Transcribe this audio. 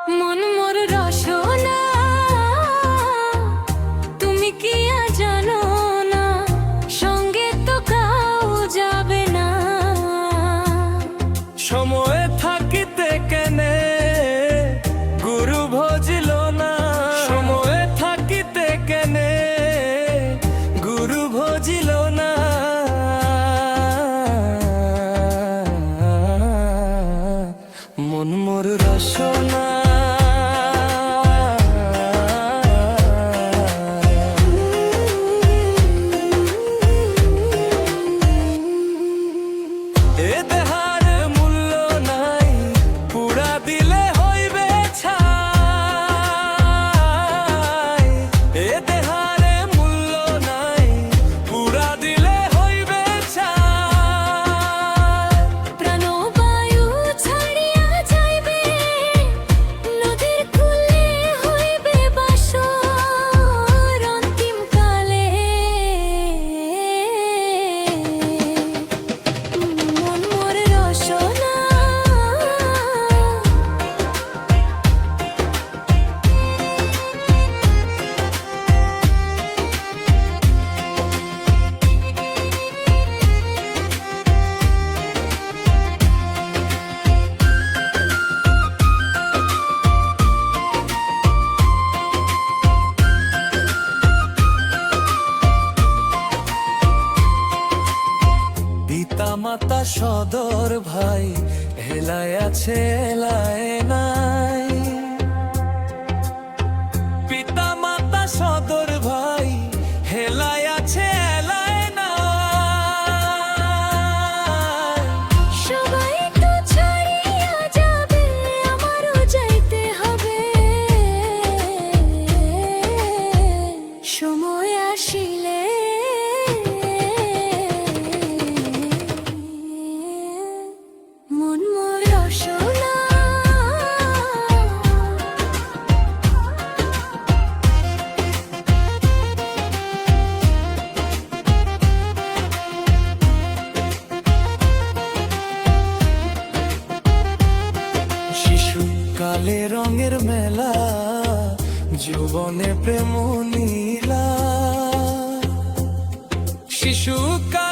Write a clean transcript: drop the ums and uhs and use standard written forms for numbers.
মন মোর রসনা, তুমি কি আর জানো না, সঙ্গে তো কাউ যাবে না। সময় থাকিতে কেনে গুরু ভজিল না, সময় থাকিতে কেনে গুরু ভজিল না। মন মোর রসনা, এ দেহার মূল্য নাই, পুরা দিলে হইবে ছাই। এ দেহার মূল্য নাই, পুরা দিলে হইবে ছাই। প্রাণবায়ু ছাড়িয়া যাইবে, নদীর কূলে হইবে বাসর অন্তিম কালে। মন মোর রসনা, পিতা মাতা সদর ভাই হেলায় আছে হেলায় নাই। পিতা মাতা সদর ভাই হেলায় আছে হেলায় নাই। সবাই তো ছাড়িয়া যাবে, আমারও যাইতে হবে। সময় আসিলে মন মোর রসনা, শিশুকালে রঙের মেলা, যৌবনে প্রেম নীলা। শিশুকালে